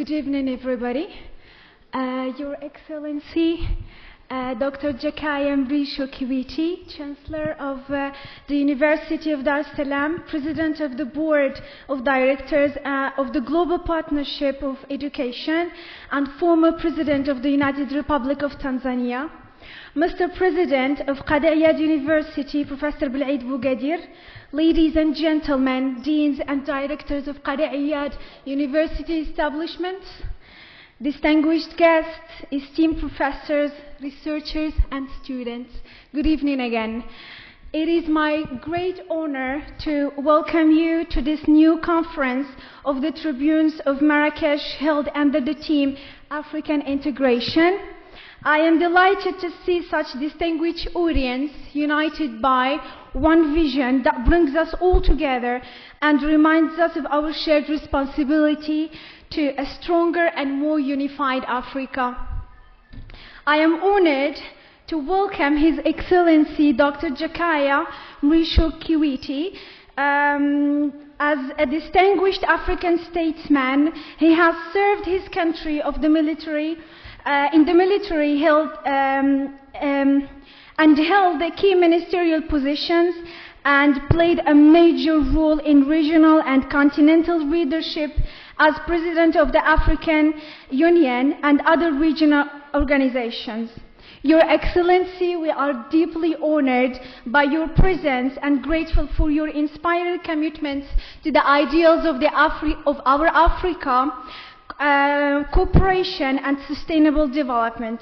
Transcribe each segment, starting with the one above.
Good evening, everybody. Your Excellency, Dr. Jakaya Mrisho Kikwete, Chancellor of the University of Dar es Salam, President of the Board of Directors of the Global Partnership of Education, and former President of the United Republic of Tanzania, Mr. President of Qadiyat University, Professor Bil'id Bougadir, ladies and gentlemen, deans and directors of Qadiyat University establishments, distinguished guests, esteemed professors, researchers, and students, good evening again. It is my great honor to welcome you to this new conference of the tribunes of Marrakech held under the theme African Integration. I am delighted to see such distinguished audience united by one vision that brings us all together and reminds us of our shared responsibility to a stronger and more unified Africa. I am honored to welcome His Excellency Dr. Jakaya Mrisho Kikwete. As a distinguished African statesman, he has served his country in the military, and held the key ministerial positions and played a major role in regional and continental leadership as President of the African Union and other regional organizations. Your Excellency, we are deeply honored by your presence and grateful for your inspiring commitments to the ideals of our Africa, cooperation and sustainable development.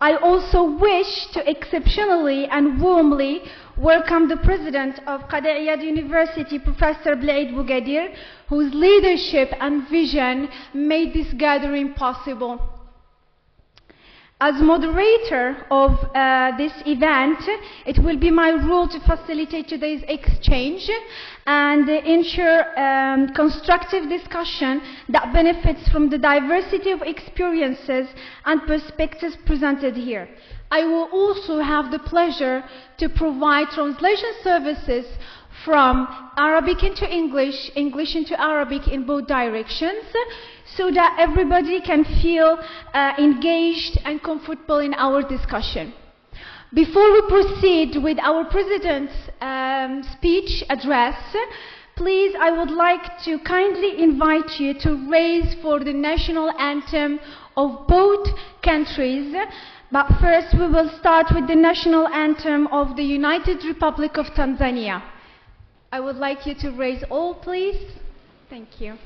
I also wish to exceptionally and warmly welcome the President of Qadiyat University, Professor Bil'id Bougadir, whose leadership and vision made this gathering possible. As moderator of this event, it will be my role to facilitate today's exchange and ensure constructive discussion that benefits from the diversity of experiences and perspectives presented here. I will also have the pleasure to provide translation services from Arabic into English, English into Arabic in both directions, so that everybody can feel engaged and comfortable in our discussion. Before we proceed with our President's speech address, please, I would like to kindly invite you to raise for the national anthem of both countries. But first, we will start with the national anthem of the United Republic of Tanzania. I would like you to raise all, please. Thank you.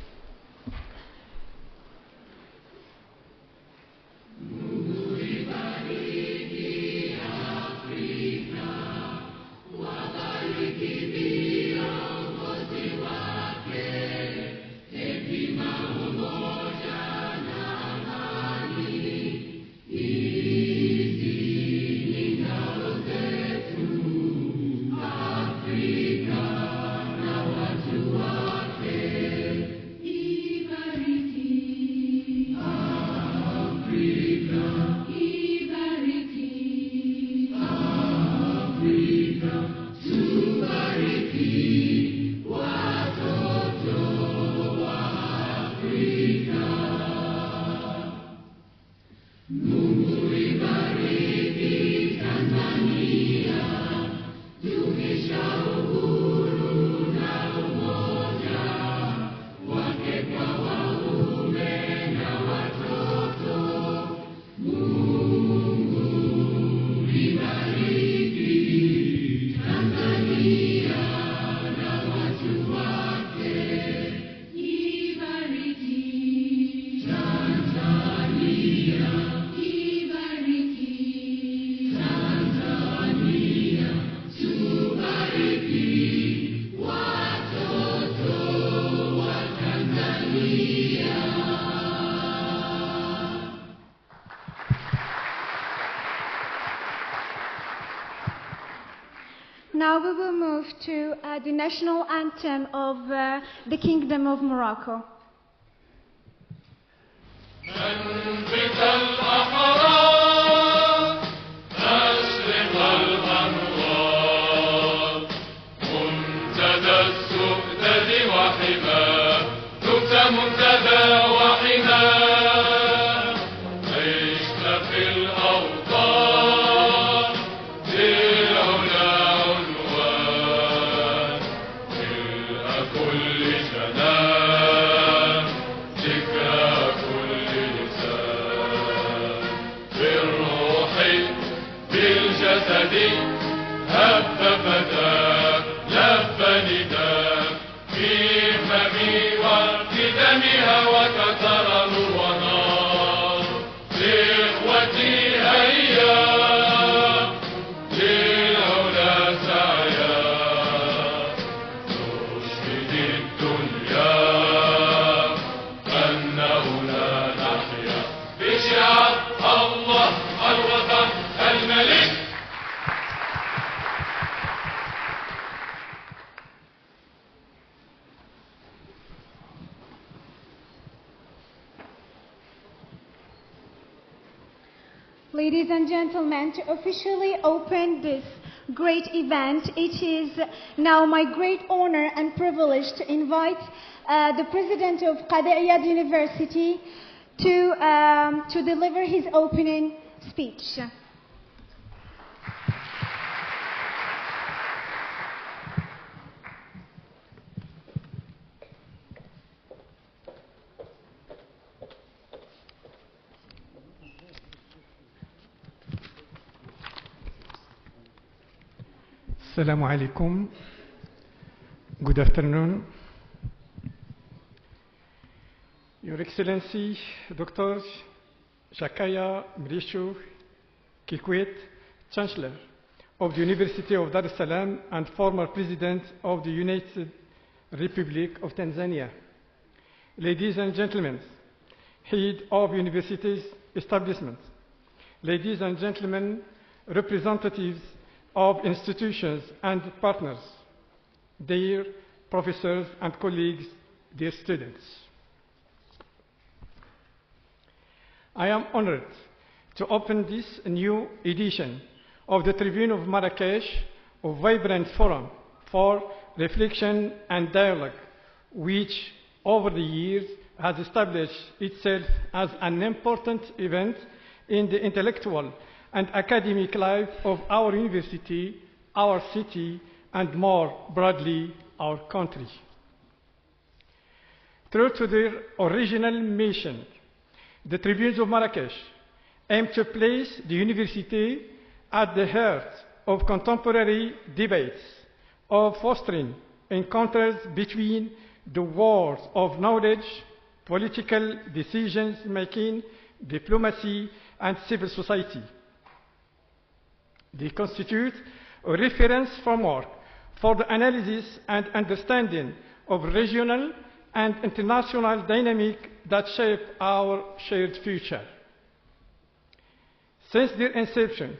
Now we will move to the national anthem of the Kingdom of Morocco. منتدى وحما Ladies and gentlemen, to officially open this great event, it is now my great honor and privilege to invite the President of Qadi University to deliver his opening speech. Assalamu alaikum. Good afternoon. Your Excellency, Dr. Jakaya Mrisho Kikwete, Chancellor of the University of Dar es Salam and former President of the United Republic of Tanzania. Ladies and gentlemen, head of universities establishments, ladies and gentlemen, representatives of institutions and partners, dear professors and colleagues, dear students. I am honored to open this new edition of the Tribune of Marrakech, a vibrant forum for reflection and dialogue, which over the years has established itself as an important event in the intellectual and academic life of our university, our city, and more broadly, our country. True to their original mission, the Tribunes of Marrakech aim to place the university at the heart of contemporary debates, of fostering encounters between the worlds of knowledge, political decision-making, diplomacy, and civil society. They constitute a reference framework for the analysis and understanding of regional and international dynamics that shape our shared future. Since their inception,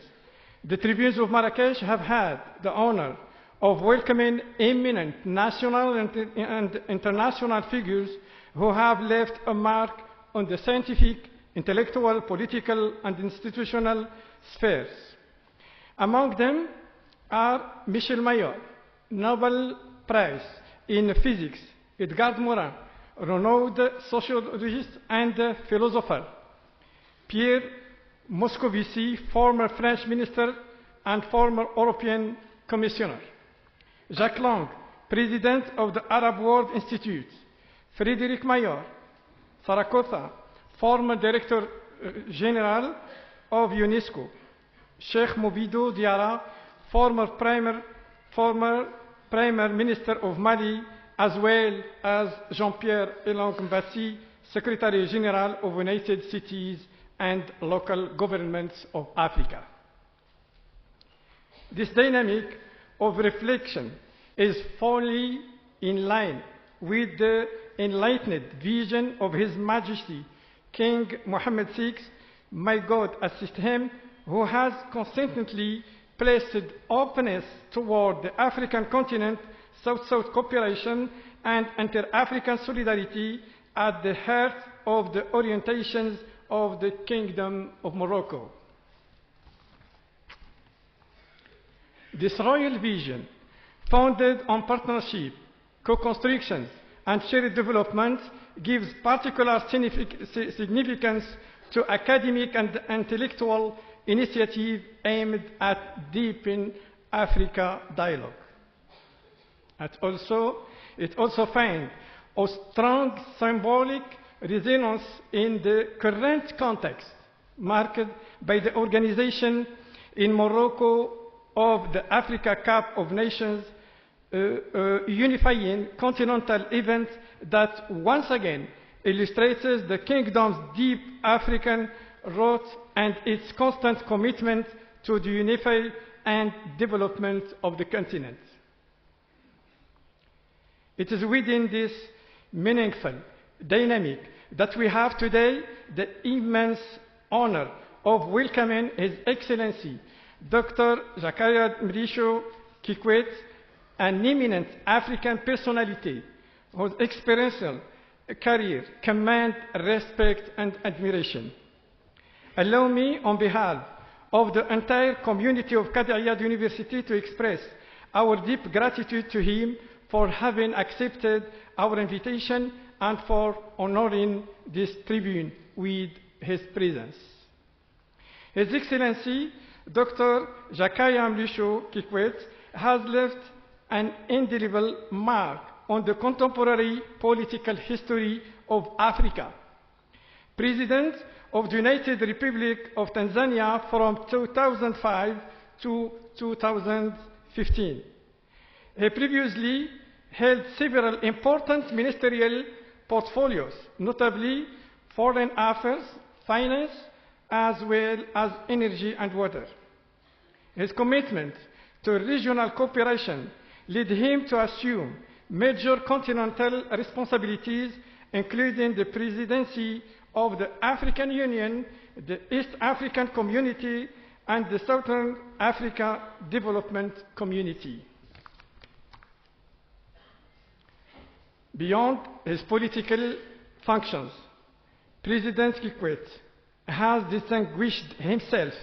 the Tribunes of Marrakech have had the honor of welcoming eminent national and international figures who have left a mark on the scientific, intellectual, political, and institutional spheres. Among them are Michel Mayor, Nobel Prize in Physics, Edgar Morin, renowned sociologist and philosopher, Pierre Moscovici, former French minister and former European Commissioner, Jacques Lang, President of the Arab World Institute, Frédéric Mayor, Sarakossa, former Director General of UNESCO, Sheikh Moubido Diarra, former Prime Minister of Mali, as well as Jean-Pierre Elang Mbassi, Secretary General of United Cities and Local Governments of Africa. This dynamic of reflection is fully in line with the enlightened vision of His Majesty King Mohammed VI, may God assist him, who has consistently placed openness toward the African continent, South-South cooperation, and inter-African solidarity at the heart of the orientations of the Kingdom of Morocco. This royal vision, founded on partnership, co-construction, and shared development, gives particular significance to academic and intellectual initiative aimed at deepening Africa dialogue. It also finds a strong symbolic resonance in the current context, marked by the organization in Morocco of the Africa Cup of Nations, a unifying continental event that once again illustrates the kingdom's deep African roots and its constant commitment to the unity and development of the continent. It is within this meaningful dynamic that we have today the immense honor of welcoming His Excellency Dr. Jakaya Mrisho Kikwete, an eminent African personality whose experiential career commands respect and admiration. allow me, on behalf of the entire community of Qadi Iyad University, to express our deep gratitude to him for having accepted our invitation and for honoring this tribune with his presence. His Excellency, Dr. Jakaya Mrisho Kikwete, has left an indelible mark on the contemporary political history of Africa. President of the United Republic of Tanzania from 2005 to 2015. He previously held several important ministerial portfolios, notably foreign affairs, finance, as well as energy and water. His commitment to regional cooperation led him to assume major continental responsibilities, including the presidency of the African Union, the East African Community, and the Southern Africa Development Community. Beyond his political functions, President Kikwete has distinguished himself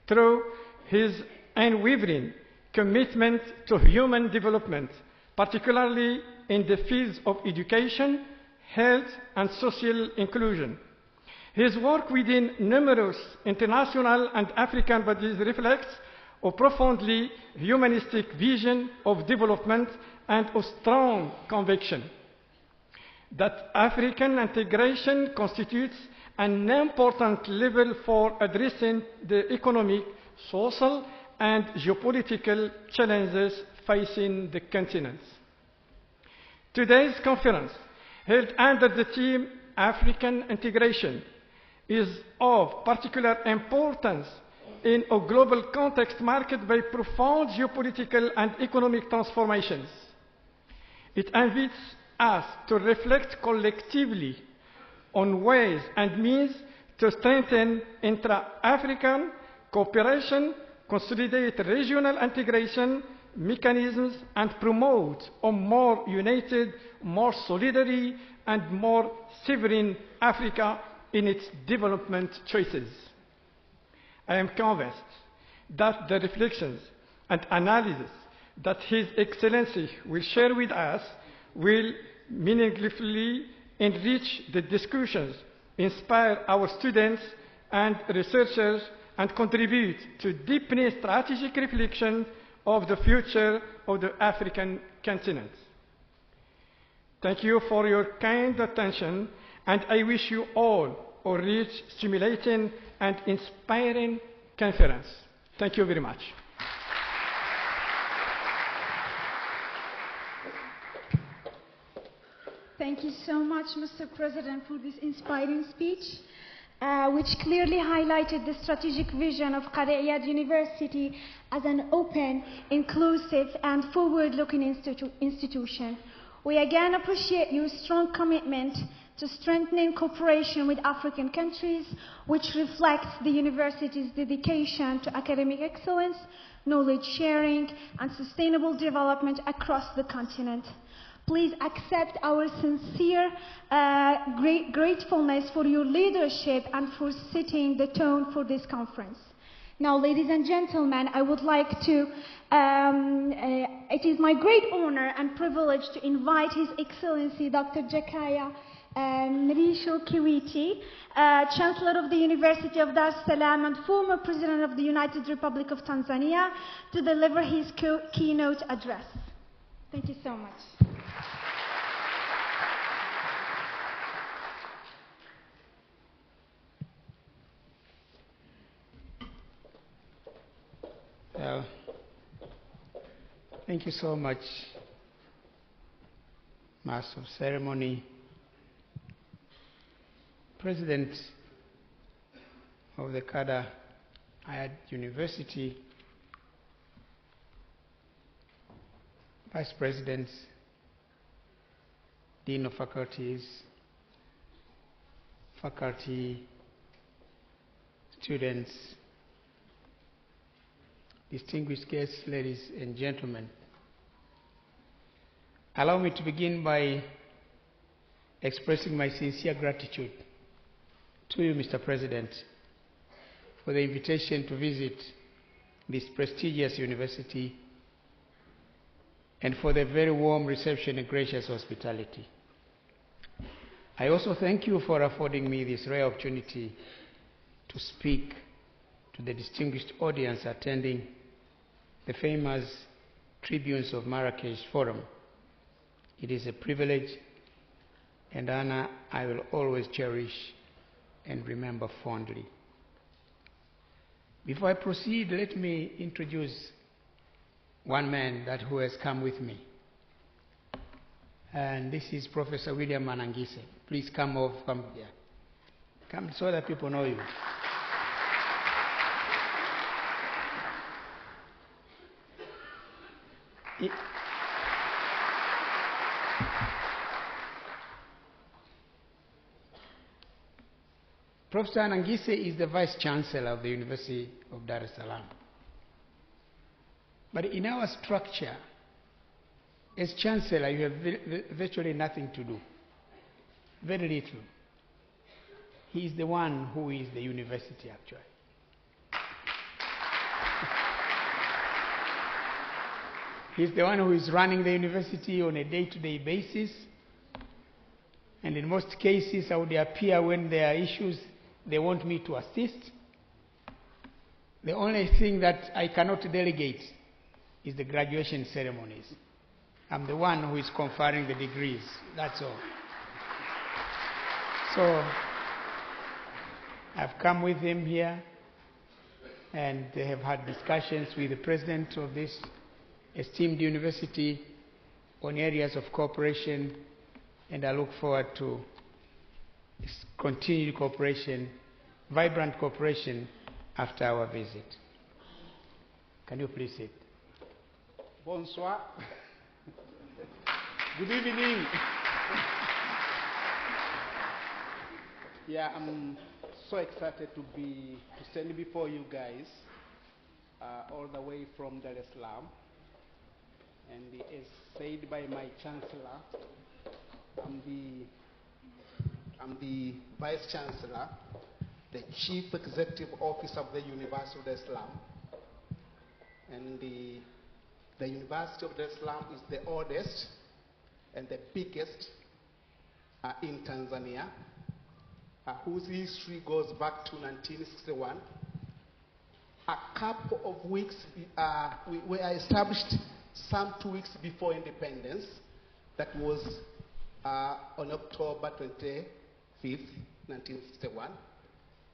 through his unwavering commitment to human development, particularly in the fields of education, health, and social inclusion. His work within numerous international and African bodies reflects a profoundly humanistic vision of development and a strong conviction that African integration constitutes an important level for addressing the economic, social, and geopolitical challenges facing the continent. Today's conference, held under the theme African Integration, is of particular importance in a global context marked by profound geopolitical and economic transformations. It invites us to reflect collectively on ways and means to strengthen intra-African cooperation, consolidate regional integration mechanisms, and promote a more united, more solidary, and more sovereign Africa in its development choices. I am convinced that the reflections and analysis that His Excellency will share with us will meaningfully enrich the discussions, inspire our students and researchers, and contribute to deepening strategic reflection of the future of the African continent. Thank you for your kind attention, and I wish you all a rich, stimulating, and inspiring conference. Thank you very much. Thank you so much, Mr. President, for this inspiring speech, which clearly highlighted the strategic vision of Qadi Iyad University as an open, inclusive, and forward-looking institution. We again appreciate your strong commitment to strengthening cooperation with African countries, which reflects the university's dedication to academic excellence, knowledge sharing, and sustainable development across the continent. Please accept our sincere gratefulness for your leadership and for setting the tone for this conference. Now, ladies and gentlemen, I would like to, it is my great honor and privilege to invite His Excellency Dr. Jakaya Mrisho Kikwete, Chancellor of the University of Dar es Salam and former President of the United Republic of Tanzania, to deliver his keynote address. Thank you so much. Thank you so much, Master of Ceremony, President of the Qadi Iyad University, Vice Presidents, Dean of Faculties, faculty, students, distinguished guests, ladies and gentlemen. Allow me to begin by expressing my sincere gratitude to you, Mr. President, for the invitation to visit this prestigious university and for the very warm reception and gracious hospitality. I also thank you for affording me this rare opportunity to speak to the distinguished audience attending the famous Tribunes of Marrakech Forum. It is a privilege and honor I will always cherish and remember fondly. Before I proceed, let me introduce one man who has come with me. And this is Professor William Manangise. Please come here. Come so that people know you. Professor Manangise is the Vice Chancellor of the University of Dar es Salaam. But in our structure, as Chancellor, you have virtually nothing to do. Very little. He is the one who is the university, actually. He's the one who is running the university on a day-to-day basis. And in most cases, I would appear when there are issues they want me to assist. The only thing that I cannot delegate is the graduation ceremonies. I'm the one who is conferring the degrees, that's all. So, I've come with him here, and they have had discussions with the president of this esteemed university on areas of cooperation, and I look forward to continued cooperation, vibrant cooperation after our visit. Can you please sit? Bonsoir. Good evening. Yeah, I'm so excited to stand before you guys, all the way from Dar es Salaam. And as said by my Chancellor, I'm the Vice Chancellor, the Chief Executive Officer of the University of Dar es Salaam. And the University of Dar es Salaam is the oldest and the biggest in Tanzania, whose history goes back to 1961. A couple of weeks, we were established some 2 weeks before independence. That was on October 25th, 1961.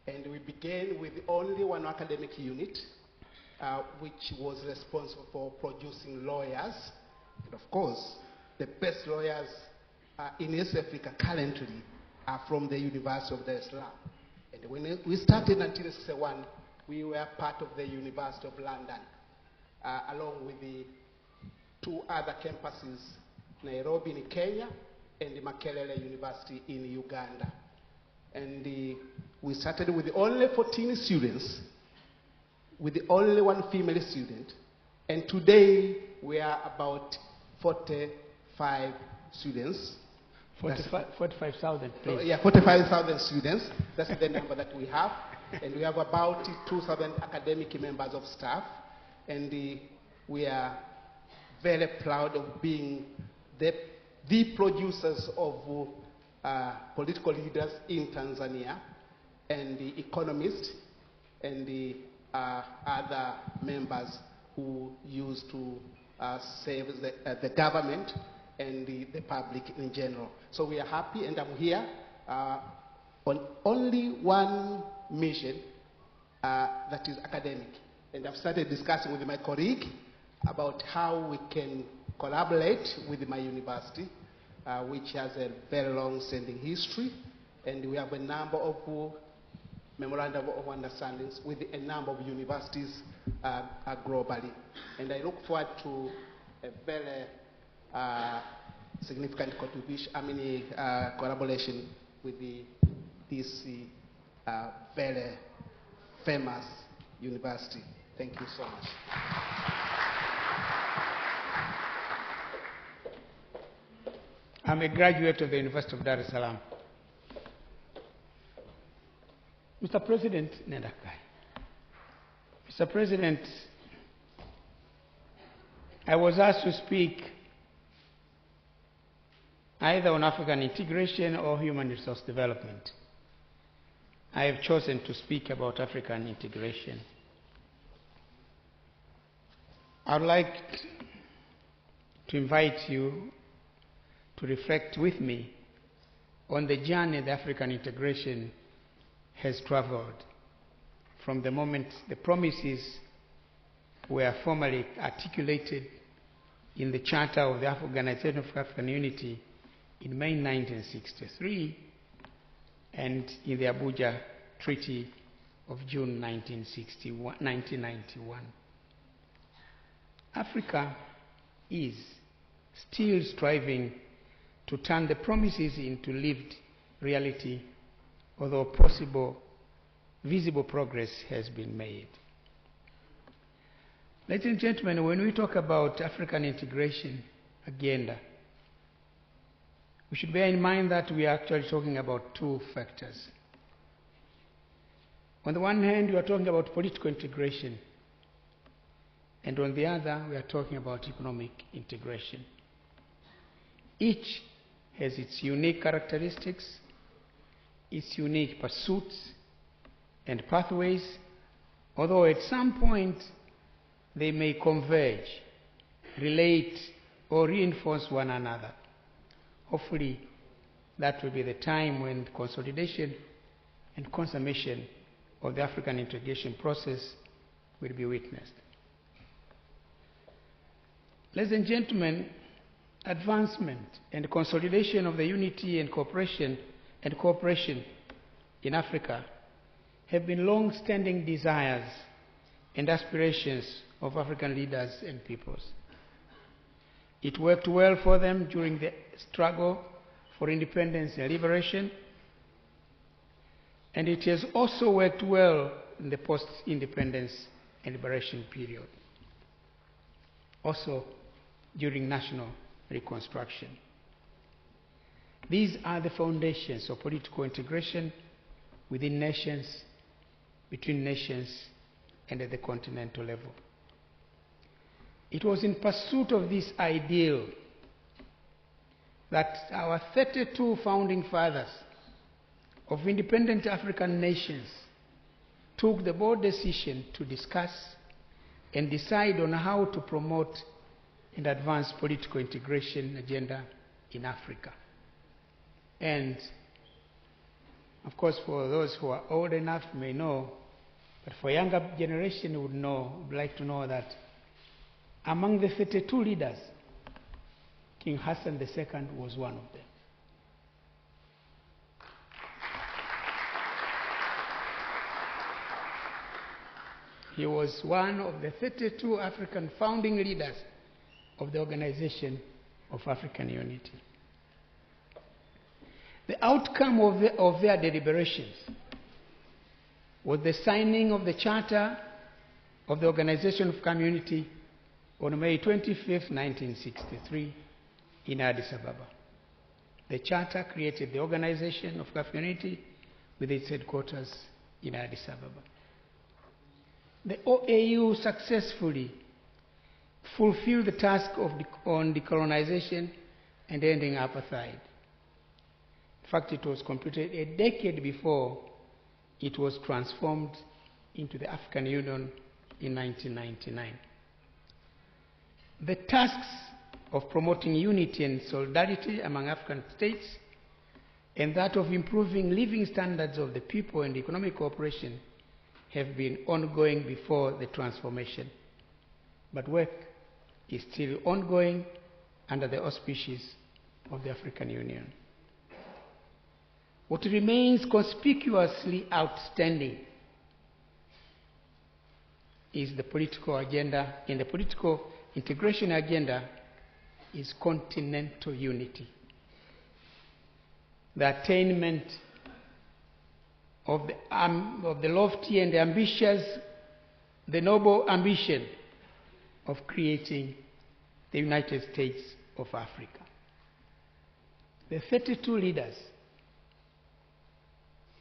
And we began with only one academic unit, which was responsible for producing lawyers. And of course, the best lawyers in East Africa currently are from the University of Dar es Salaam. And when we started in 1961, we were part of the University of London, along with the 2 other campuses, Nairobi in Kenya and the Makerere University in Uganda. And we started with only 14 students, with only 1 female student. And today, we are about 45 students. 45,000, please. Yeah, 45,000 students. That's the number that we have. And we have about 2,000 academic members of staff. And we are very proud of being the producers of political leaders in Tanzania, and the economists, and the other members who used to serve the government and the public in general. So we are happy, and I'm here on only one mission, that is academic. And I've started discussing with my colleague about how we can collaborate with my university, which has a very long-standing history, and we have a number of memorandum of understandings with a number of universities globally. And I look forward to a very significant contribution, collaboration with this very famous university. Thank you so much. I'm a graduate of the University of Dar es Salaam. Mr. President, Mr. President, I was asked to speak either on African integration or human resource development. I have chosen to speak about African integration. I would like to invite you to reflect with me on the journey the African integration has traveled from the moment the promises were formally articulated in the Charter of the Organization of African Unity in May 1963 and in the Abuja Treaty of June 1991. Africa is still striving to turn the promises into lived reality, although visible progress has been made. Ladies and gentlemen, when we talk about African integration agenda, we should bear in mind that we are actually talking about two factors. On the one hand, we are talking about political integration, and on the other, we are talking about economic integration. Each has its unique characteristics, its unique pursuits and pathways, although at some point they may converge, relate, or reinforce one another. Hopefully, that will be the time when the consolidation and consummation of the African integration process will be witnessed. Ladies and gentlemen, advancement and consolidation of the unity and cooperation in Africa have been long-standing desires and aspirations of African leaders and peoples. It worked well for them during the struggle for independence and liberation, and it has also worked well in the post-independence and liberation period, also during national reconstruction. These are the foundations of political integration within nations, between nations, and at the continental level. It was in pursuit of this ideal that our 32 founding fathers of independent African nations took the bold decision to discuss and decide on how to promote and advance political integration agenda in Africa. And of course, for those who are old enough may know, but for younger generation would like to know that among the 32 leaders, King Hassan II was one of them. He was one of the 32 African founding leaders of the Organization of African Unity. The outcome of their deliberations was the signing of the Charter of the Organization of Community on May 25, 1963 in Addis Ababa. The Charter created the Organization of African Unity with its headquarters in Addis Ababa. The OAU successfully fulfilled the task on decolonization and ending apartheid. In fact, it was completed a decade before it was transformed into the African Union in 1999. The tasks of promoting unity and solidarity among African states and that of improving living standards of the people and economic cooperation have been ongoing before the transformation. But work is still ongoing under the auspices of the African Union. What remains conspicuously outstanding is the political agenda, in the political integration agenda, is continental unity. The attainment of the lofty and ambitious, the noble ambition of creating the United States of Africa. The 32 leaders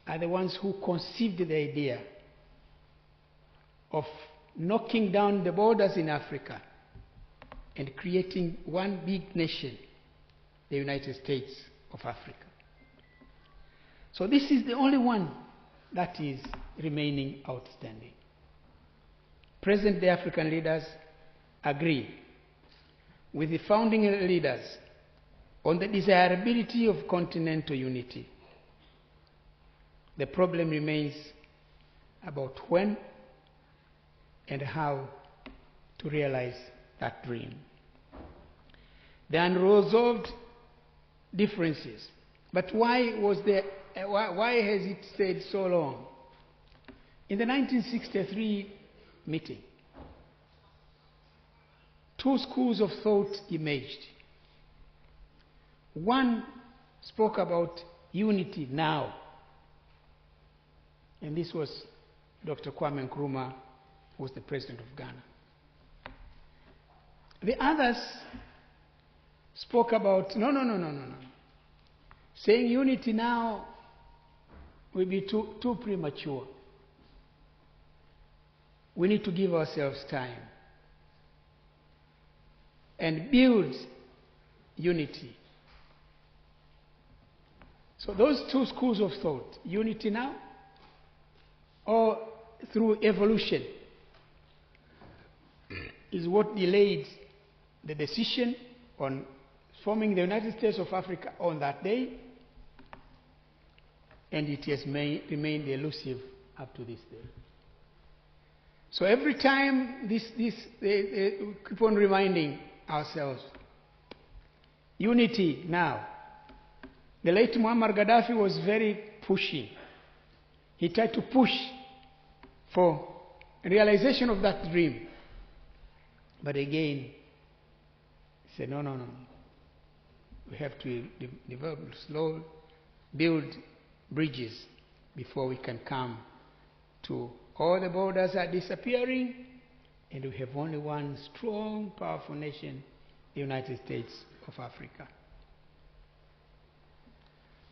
are the ones who conceived the idea of knocking down the borders in Africa and creating one big nation, the United States of Africa. So this is the only one that is remaining outstanding. Present-day African leaders agree with the founding leaders on the desirability of continental unity. The problem remains about when and how to realize that dream. The unresolved differences. But why has it stayed so long? In the 1963 meeting, two schools of thought emerged. One spoke about unity now, and this was Dr. Kwame Nkrumah, who was the president of Ghana. The others spoke about, no. Saying unity now will be too premature. We need to give ourselves time and build unity. So those two schools of thought, unity now or through evolution, is what delayed the decision on forming the United States of Africa on that day, and it has remained elusive up to this day. So every time we keep on reminding ourselves, unity now. The late Muammar Gaddafi was very pushy. He tried to push for realization of that dream. But again, he said, no. We have to develop slow, build bridges before we can come to all the borders are disappearing, and we have only one strong, powerful nation, the United States of Africa.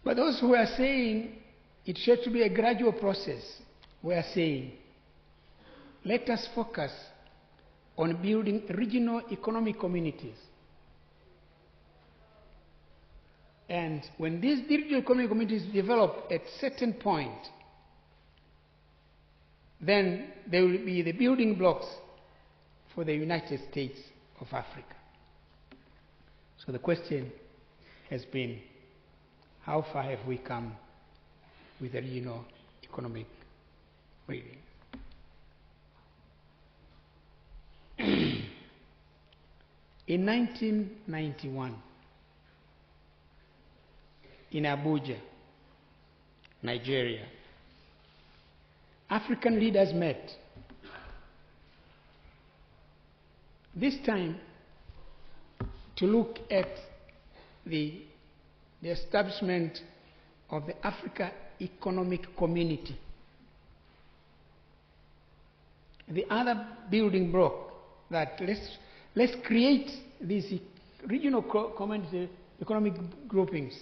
But those who are saying it should be a gradual process, we are saying, let us focus on building regional economic communities. And when these regional economic communities develop at a certain point, then they will be the building blocks for the United States of Africa. So the question has been, how far have we come with the regional economic building? In 1991, in Abuja, Nigeria, African leaders met. This time to look at the establishment of the Africa Economic Community. The other building block that let's create these regional community economic groupings.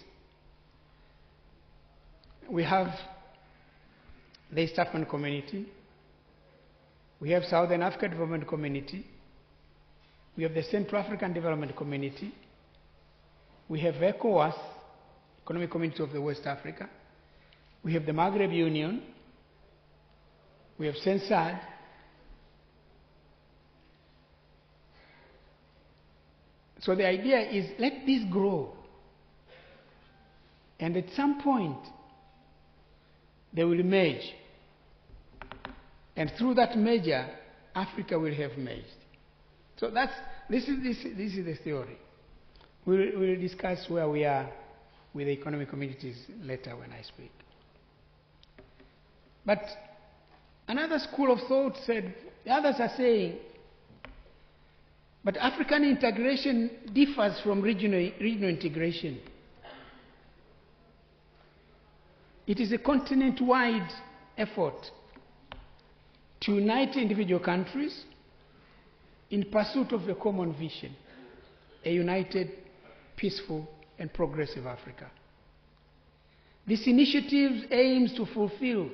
We have the East African Community, we have Southern Africa Development Community, we have the Central African Development Community, we have ECOWAS, Economic Community of the West Africa, we have the Maghreb Union, we have CENSAD, so the idea is let this grow, and at some point they will merge. And through that merger, Africa will have merged. So this is the theory. We'll discuss where we are with the economic communities later when I speak. But another school of thought said, the others are saying, but African integration differs from regional integration. It is a continent-wide effort to unite individual countries in pursuit of a common vision, a united, peaceful, and progressive Africa. This initiative aims to fulfill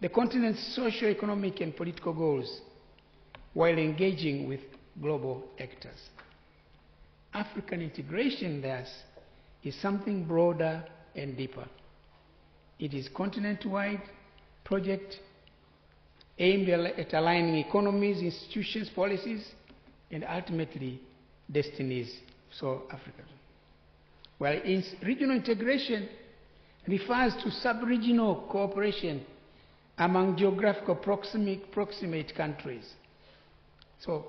the continent's socio-economic and political goals while engaging with global actors. African integration, thus, is something broader and deeper. It is a continent-wide project aimed at aligning economies, institutions, policies, and ultimately destinies of South Africa. While regional integration refers to sub-regional cooperation among geographical proximate countries. So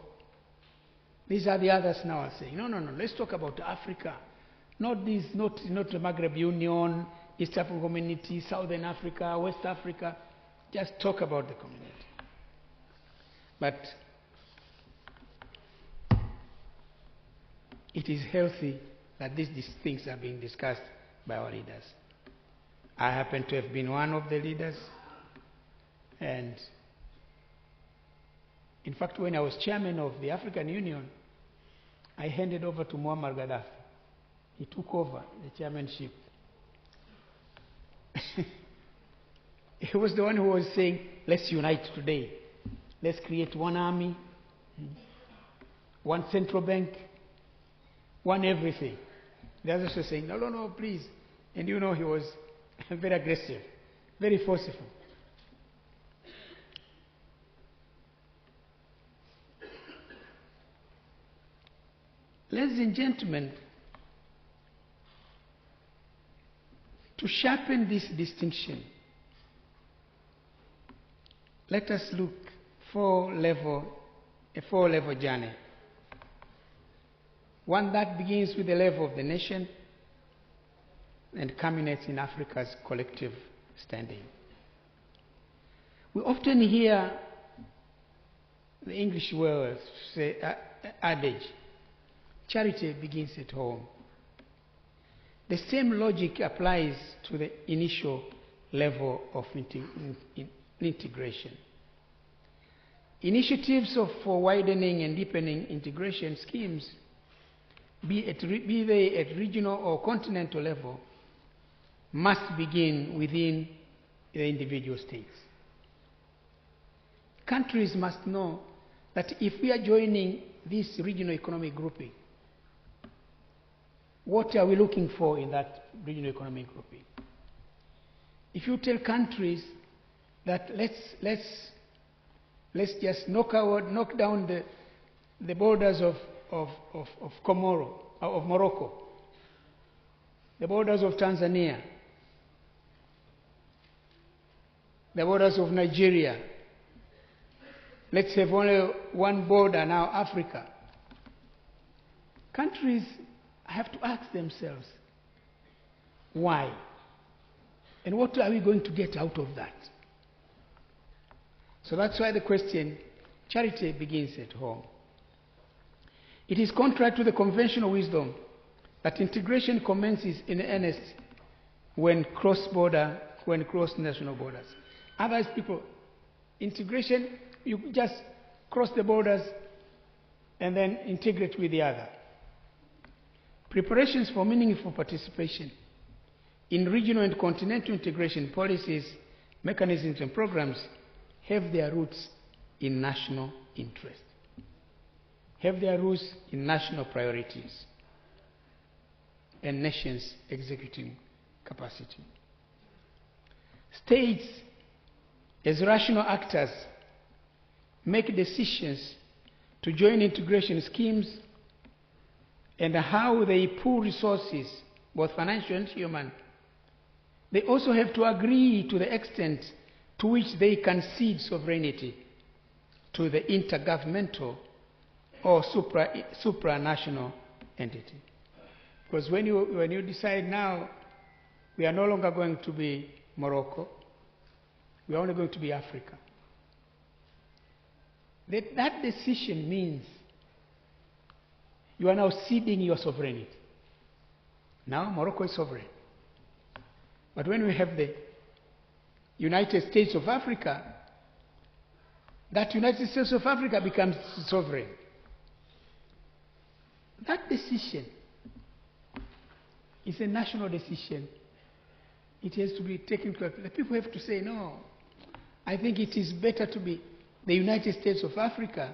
these are the others now are saying, no, let's talk about Africa. Not the Maghreb Union, East African Community, Southern Africa, West Africa. Just talk about the community. But it is healthy that these things are being discussed by our leaders. I happen to have been one of the leaders, and in fact, when I was chairman of the African Union, I handed over to Muammar Gaddafi. He took over the chairmanship. He was the one who was saying, let's unite today. Let's create one army, one central bank, one everything. The others were saying, no, please. And you know, he was very aggressive, very forceful. Ladies and gentlemen, to sharpen this distinction, let us look for a four-level journey. One that begins with the level of the nation and culminates in Africa's collective standing. We often hear the English words say, adage, charity begins at home. The same logic applies to the initial level of integration. Initiatives for widening and deepening integration schemes, be they at regional or continental level, must begin within the individual states. Countries must know that if we are joining this regional economic grouping, what are we looking for in that regional economic grouping? If you tell countries that let's just knock down the borders of Morocco, the borders of Tanzania, the borders of Nigeria, let's have only one border now, Africa. Countries have to ask themselves, why? And what are we going to get out of that? So that's why the question, charity begins at home. It is contrary to the conventional wisdom that integration commences in earnest when cross-national borders. Otherwise, people, integration, you just cross the borders and then integrate with the other. Preparations for meaningful participation in regional and continental integration policies, mechanisms, and programs have their roots in national interest, have their roots in national priorities and nations' executing capacity. States, as rational actors, make decisions to join integration schemes and how they pool resources, both financial and human. They also have to agree to the extent to which they concede sovereignty to the intergovernmental or supranational entity. Because when you decide now, we are no longer going to be Morocco, we are only going to be Africa. That decision means you are now ceding your sovereignty. Now Morocco is sovereign. But when we have the United States of Africa, that United States of Africa becomes sovereign. That decision is a national decision. It has to be taken to the people have to say, no, I think it is better to be the United States of Africa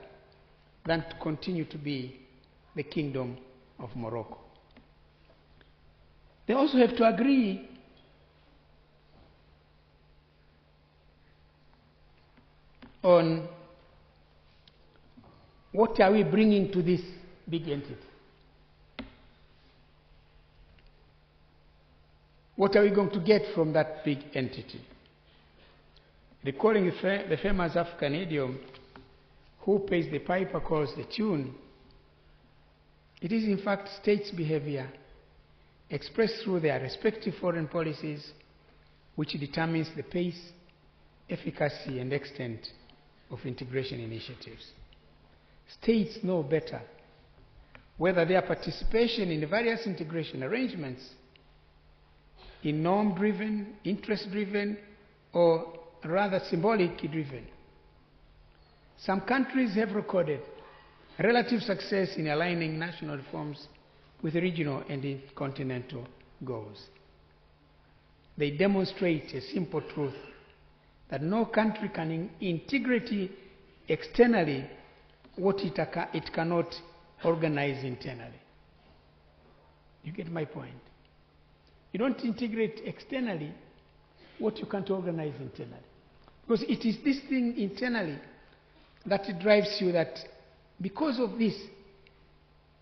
than to continue to be the Kingdom of Morocco. They also have to agree on what are we bringing to this big entity. What are we going to get from that big entity? Recalling the famous African idiom, who pays the piper calls the tune, it is in fact states' behavior expressed through their respective foreign policies which determines the pace, efficacy, and extent of integration initiatives. States know better whether their participation in the various integration arrangements in norm-driven, interest-driven, or rather symbolic-driven. Some countries have recorded relative success in aligning national reforms with regional and continental goals. They demonstrate a simple truth that no country can integrate externally what it cannot organize internally. You get my point? You don't integrate externally what you can't organize internally. Because it is this thing internally that drives you, that because of this,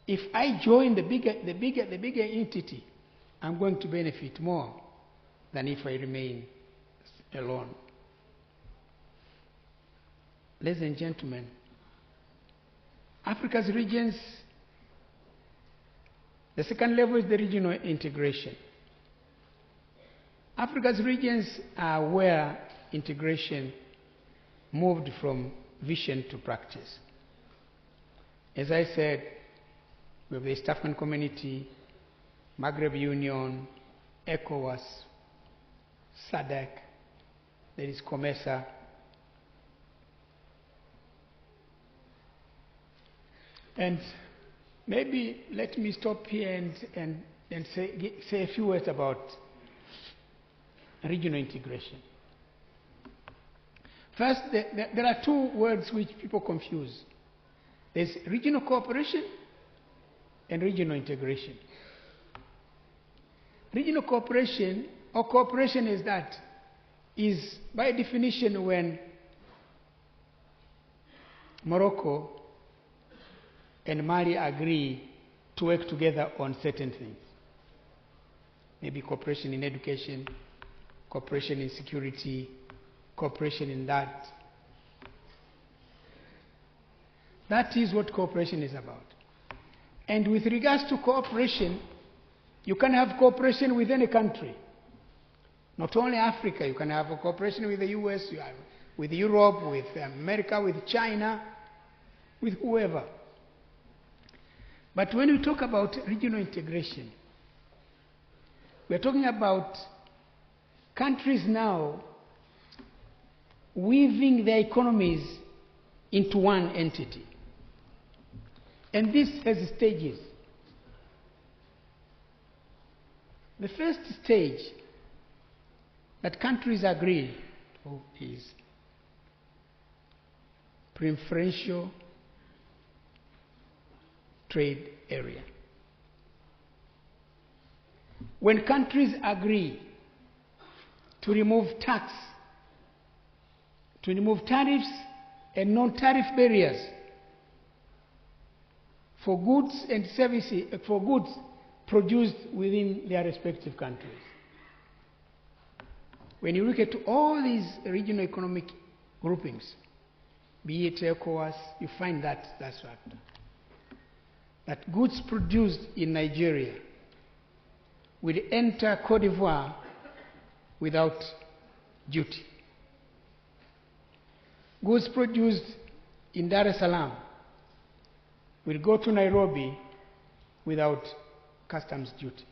if I join the bigger entity, I'm going to benefit more than if I remain alone. Ladies and gentlemen, Africa's regions, the second level is the regional integration. Africa's regions are where integration moved from vision to practice. As I said, we have the East African Community, Maghreb Union, ECOWAS, SADC, there is COMESA. And maybe let me stop here and say a few words about regional integration. First, there are two words which people confuse. There's regional cooperation and regional integration. Regional cooperation, or cooperation is by definition when Morocco and Mali agree to work together on certain things. Maybe cooperation in education, cooperation in security, cooperation in that. That is what cooperation is about. And with regards to cooperation, you can have cooperation with any country. Not only Africa, you can have a cooperation with the US, with Europe, with America, with China, with whoever. But when we talk about regional integration, we're talking about countries now weaving their economies into one entity. And this has stages. The first stage that countries agree to is preferential trade area. When countries agree to remove tax, to remove tariffs and non-tariff barriers for goods and services, for goods produced within their respective countries. When you look at all these regional economic groupings, be it ECOWAS, you find that's factor. That goods produced in Nigeria will enter Cote d'Ivoire without duty. Goods produced in Dar es Salaam will go to Nairobi without customs duty.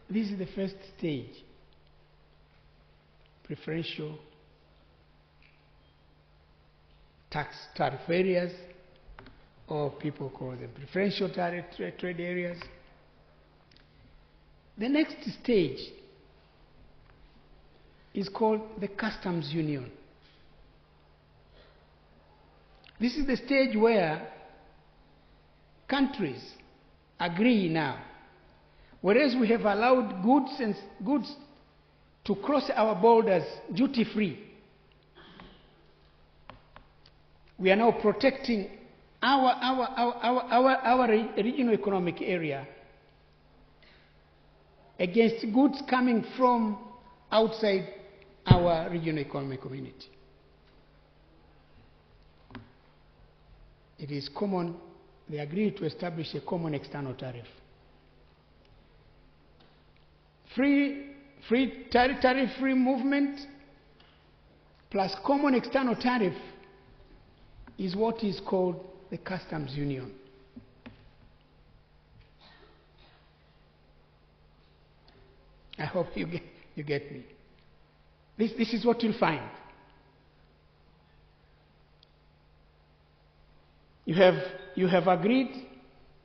This is the first stage. Preferential tax tariff areas, or people call them preferential tariff trade areas. The next stage is called the customs union. This is the stage where countries agree now. Whereas we have allowed goods to cross our borders duty-free, we are now protecting our regional economic area against goods coming from outside our regional economic community. It is common, they agreed to establish a common external tariff. Tariff-free movement plus common external tariff is what is called the customs union. I hope you get me. This is what you'll find. You have agreed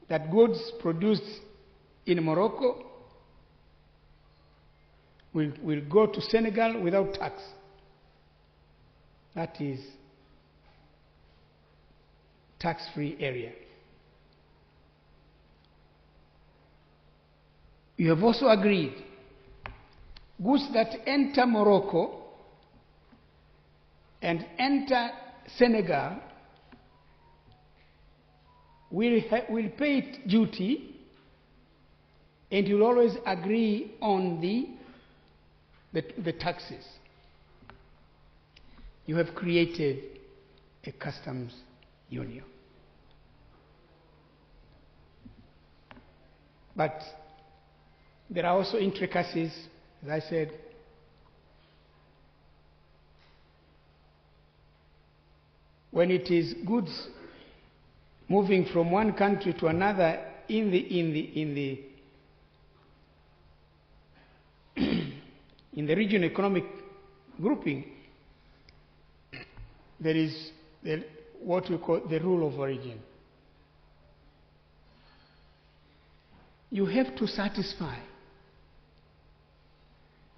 that goods produced in Morocco will go to Senegal without tax. That is tax-free area. You have also agreed goods that enter Morocco and enter Senegal will pay duty, and you'll always agree on the taxes. You have created a customs union. But there are also intricacies, as I said. When it is goods moving from one country to another in the regional economic grouping, there is what we call the rule of origin. You have to satisfy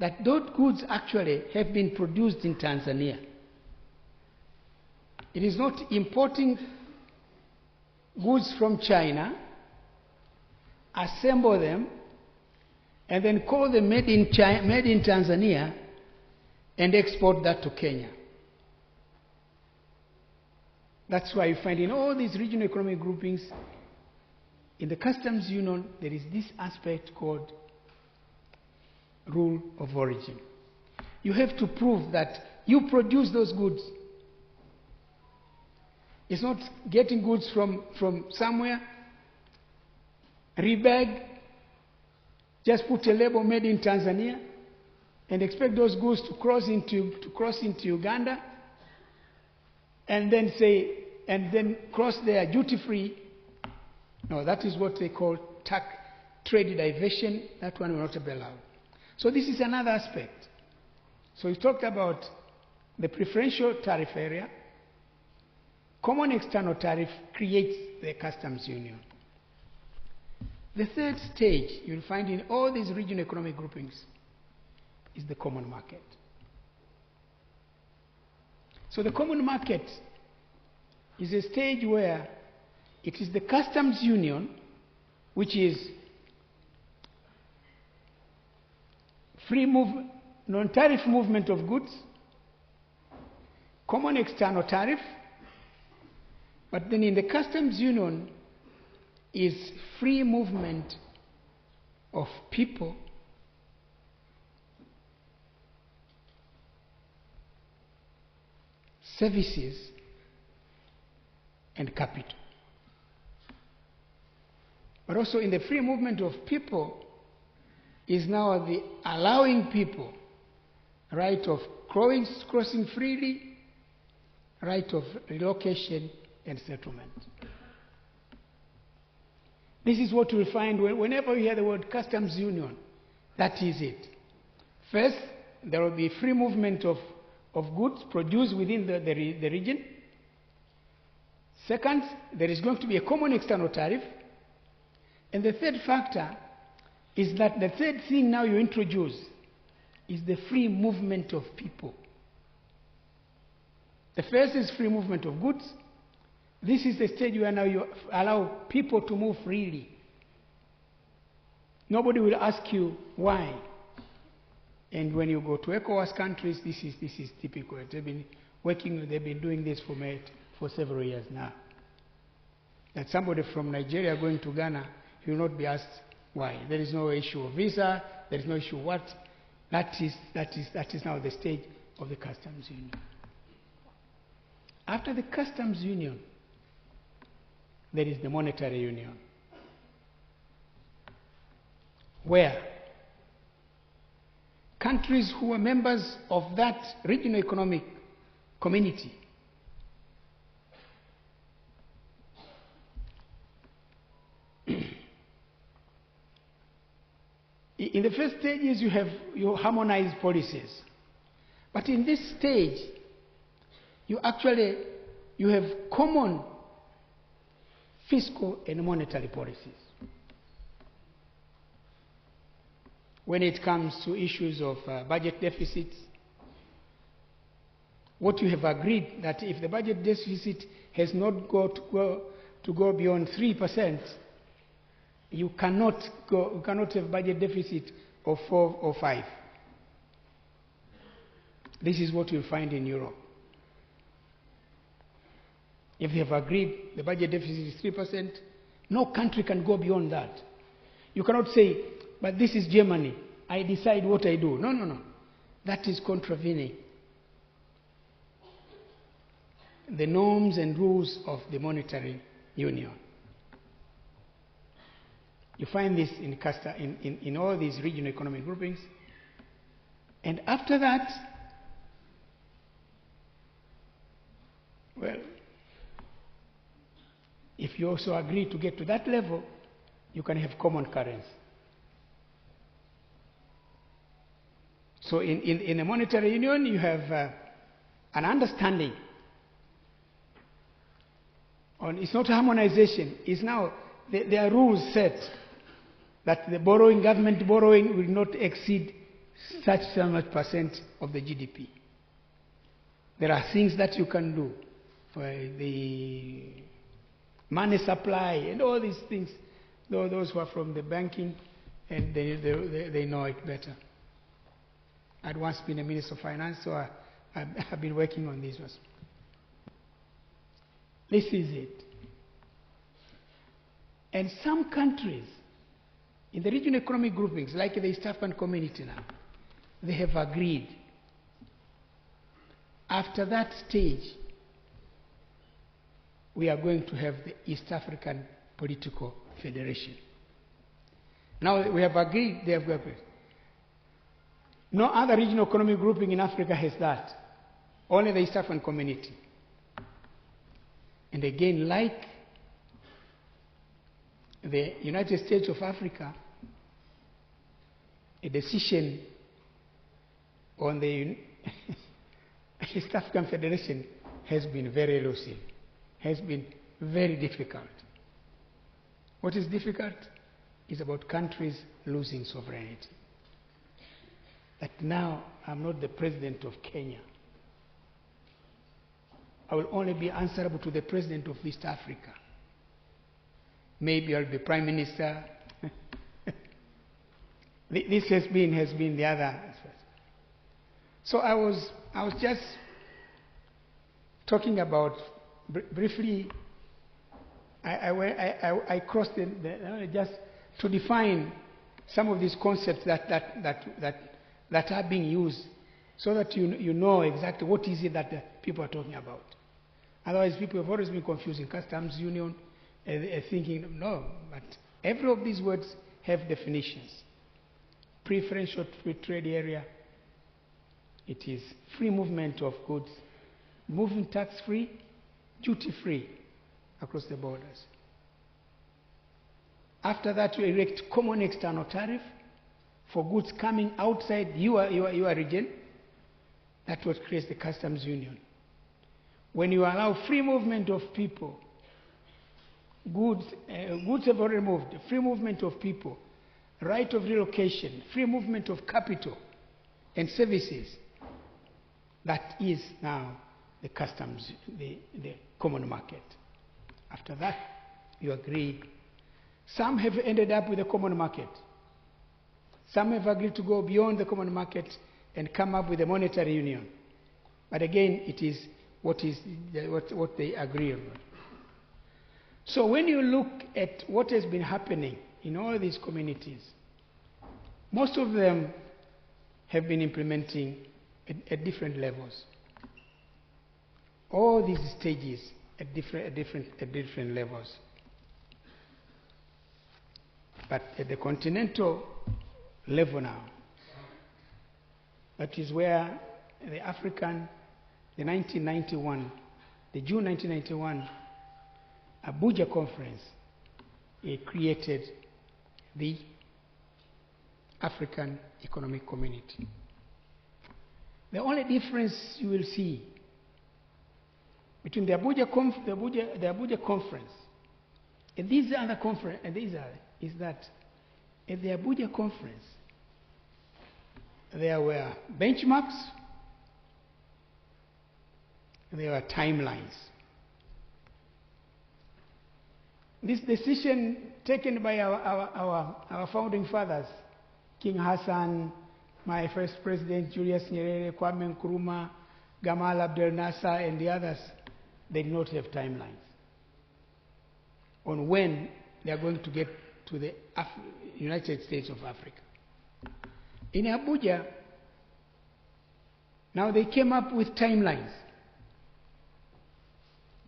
that those goods actually have been produced in Tanzania. It is not importing goods from China, assemble them, and then call them made in Tanzania, and export that to Kenya. That's why you find in all these regional economic groupings, in the customs union, there is this aspect called rule of origin. You have to prove that you produce those goods. It's not getting goods from somewhere, rebag, just put a label made in Tanzania, and expect those goods to cross into Uganda, and then cross there duty-free. No, that is what they call trade diversion. That one will not be allowed. So this is another aspect. So we talked about the preferential tariff area. Common external tariff creates the customs union. The third stage you'll find in all these regional economic groupings is the common market. So the common market is a stage where it is the customs union, which is non-tariff movement of goods, common external tariff, but then in the customs union is free movement of people, services, and capital. But also in the free movement of people is now the allowing people right of crossing freely, right of relocation and settlement. This is what you'll find whenever you hear the word customs union. That is it. First, there will be free movement of goods produced within the region. Second, there is going to be a common external tariff. And the third factor is that the third thing now you introduce is the free movement of people. The first is free movement of goods. This is the stage where now you allow people to move freely. Nobody will ask you why. And when you go to ECOWAS countries, this is typical. They've been doing this for several years now. That somebody from Nigeria going to Ghana, he will not be asked why. There is no issue of visa, there is no issue of what. That is now the stage of the customs union. After the customs union, there is the monetary union, where countries who are members of that regional economic community in the first stages you harmonize policies, but in this stage you have common fiscal and monetary policies. When it comes to issues of budget deficits, what you have agreed that if the budget deficit has not got to go beyond 3%, you cannot have budget deficit of 4 or 5. This is what you'll find in Europe. If they have agreed the budget deficit is 3%, no country can go beyond that. You cannot say, but this is Germany, I decide what I do. No. That is contravening the norms and rules of the monetary union. You find this in all these regional economic groupings. And after that, well, if you also agree to get to that level, you can have common currency. So in a monetary union, you have an understanding. It's not harmonization. It's now, there are rules set that the government borrowing will not exceed such much percent of the GDP. There are things that you can do for the money supply and all these things. Those who are from the banking, and they know it better. I'd once been a minister of finance, so I've been working on these ones. This is it. And some countries in the regional economic groupings, like the East African community now, they have agreed. After that stage, we are going to have the East African Political Federation. Now we have agreed, they have agreed. No other regional economic grouping in Africa has that. Only the East African community. And again, like the United States of Africa, a decision on the East African Federation has been very elusive, has been very difficult. What is difficult is about countries losing sovereignty. That now I'm not the president of Kenya. I will only be answerable to the president of East Africa. Maybe I'll be prime minister. This has been the other aspect. So I was just talking about briefly. I crossed just to define some of these concepts that are being used, so that you know exactly what is it that the people are talking about. Otherwise, people have always been confusing customs union, thinking, no, but every of these words have definitions. Preferential free trade area, it is free movement of goods, moving tax-free, duty-free across the borders. After that, you erect common external tariff for goods coming outside your region. That's what creates the customs union. When you allow free movement of people, goods have already moved, free movement of people, right of relocation, free movement of capital and services, that is now the customs, the common market. After that, you agree. Some have ended up with a common market. Some have agreed to go beyond the common market and come up with a monetary union. But again, it is what they agree on. So when you look at what has been happening in all these communities, most of them have been implementing at different levels. All these stages at different levels. But at the continental level now, that is where the June 1991 Abuja conference created the African Economic Community. The only difference you will see between the Abuja conference and these other conferences is that at the Abuja conference there were benchmarks, there were timelines. This decision taken by our founding fathers, King Hassan, my first president, Julius Nyerere, Kwame Nkrumah, Gamal Abdel Nasser, and the others, they did not have timelines on when they are going to get to the United States of Africa. In Abuja, now they came up with timelines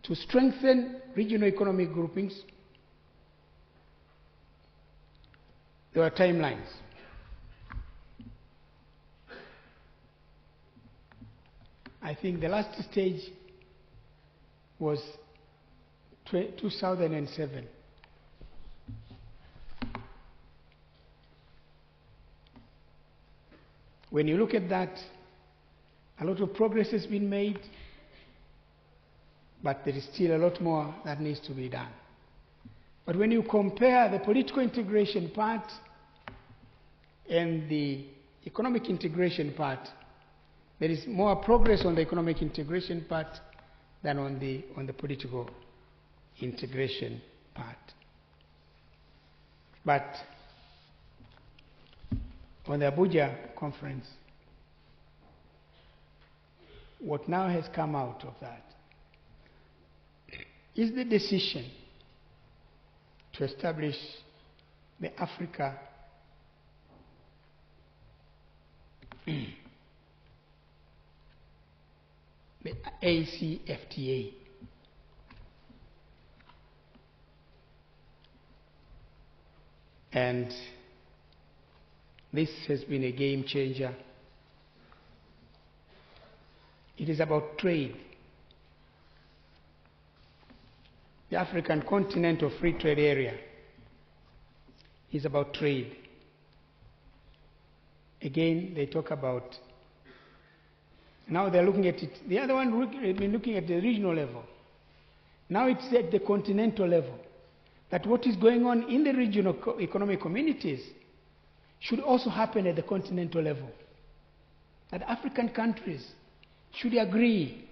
to strengthen regional economic groupings. There were timelines. I think the last stage was 2007. When you look at that, a lot of progress has been made, but there is still a lot more that needs to be done. But when you compare the political integration part and the economic integration part, there is more progress on the economic integration part than on the political integration part. But on the Abuja conference, what now has come out of that is the decision to establish the Africa the ACFTA. And this has been a game changer. It is about trade. The African Continental Free Trade Area is about trade. Again, they talk about, now they're looking at it, the other one has been looking at the regional level. Now it's at the continental level, that what is going on in the regional economic communities should also happen at the continental level. That African countries should agree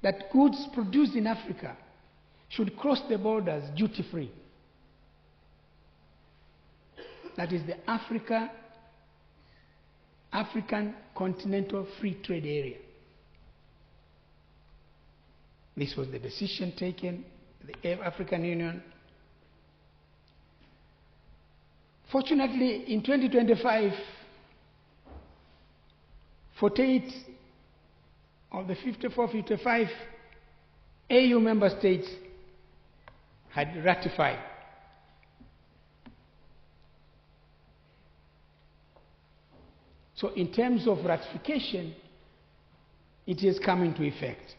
that goods produced in Africa should cross the borders duty-free. That is the African Continental Free Trade Area. This was the decision taken, the African Union. Fortunately, in 2025, 48 of the 55 AU member states had ratified. So in terms of ratification, it has come into effect,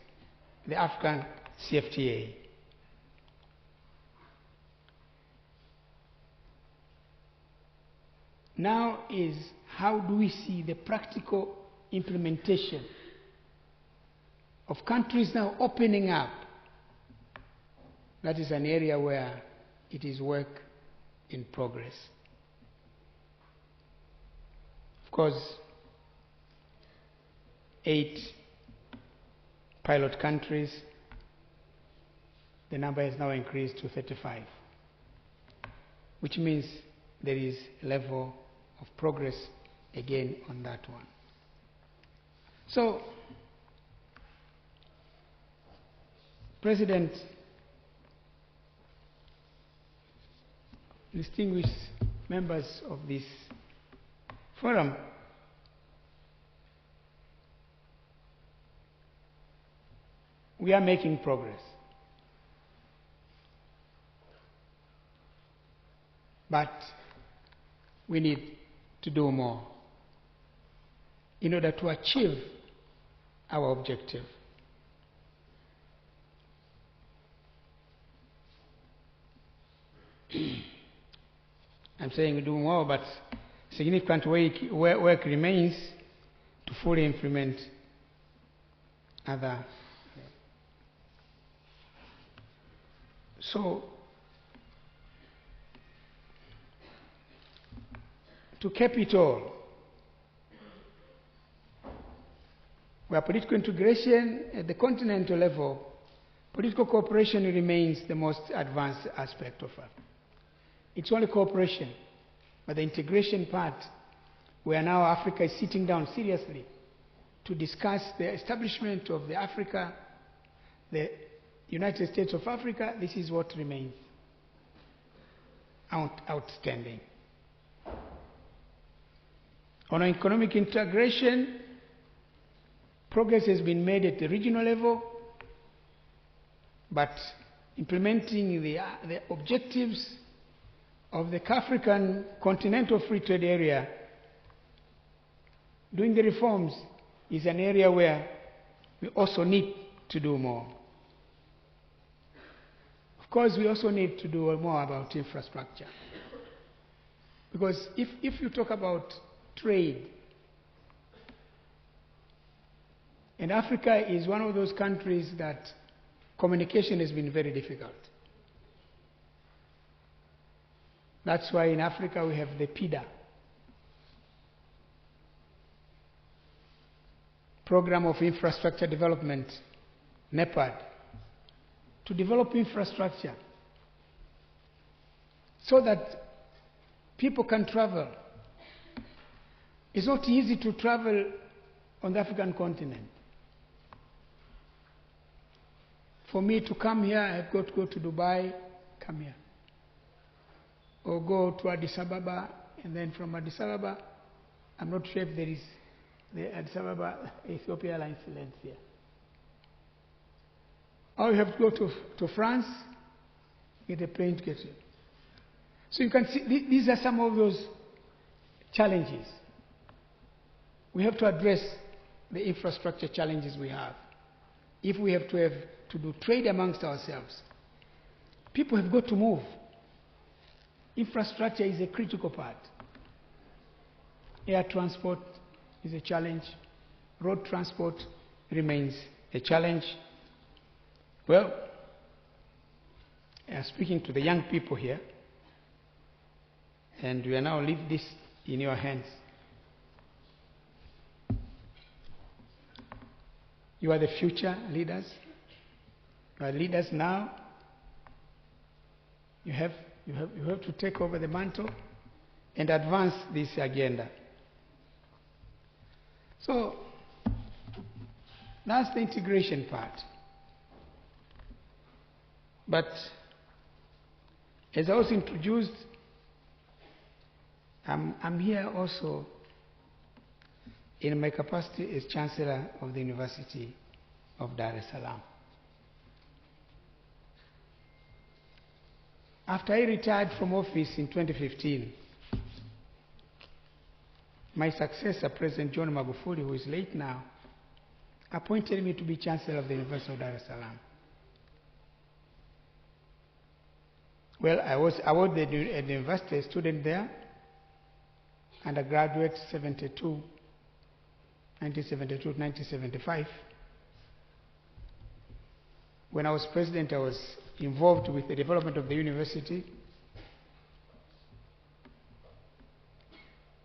the African CFTA. Now is how do we see the practical implementation of countries now opening up? That is an area where it is work in progress. Of course, 8 pilot countries, the number has now increased to 35, which means there is a level of progress again on that one. So, President, distinguished members of this forum, we are making progress. But we need to do more in order to achieve our objective. I'm saying we do more, but significant work remains to fully implement other. So, to cap it all, where political integration at the continental level, political cooperation remains the most advanced aspect of it. It's only cooperation, but the integration part, where now Africa is sitting down seriously to discuss the establishment of the Africa, the United States of Africa, this is what remains outstanding. On economic integration, progress has been made at the regional level, but implementing the objectives of the African Continental Free Trade Area, doing the reforms is an area where we also need to do more. Of course, we also need to do more about infrastructure. Because if you talk about trade, and Africa is one of those countries that communication has been very difficult. That's why in Africa we have the PIDA, Program of Infrastructure Development, NEPAD, to develop infrastructure so that people can travel. It's not easy to travel on the African continent. For me to come here, I've got to go to Dubai, come here. Or go to Addis Ababa, and then from Addis Ababa, I'm not sure if there is the Addis Ababa Ethiopia Airlines lands here. Or you have to go to France, get a plane to get here. So you can see, these are some of those challenges. We have to address the infrastructure challenges we have. If we have to do trade amongst ourselves, people have got to move. Infrastructure is a critical part. Air transport is a challenge. Road transport remains a challenge. Well, I'm speaking to the young people here, and we will now leave this in your hands. You are the future leaders. You are leaders now. You have to take over the mantle and advance this agenda. So that's the integration part. But as I was introduced, I'm here also in my capacity as Chancellor of the University of Dar es Salaam. After I retired from office in 2015, my successor, President John Magufuli, who is late now, appointed me to be Chancellor of the University of Dar es Salaam. Well, I was at the university, a student there, undergraduate 1972 to 1975. When I was president, I was involved with the development of the university.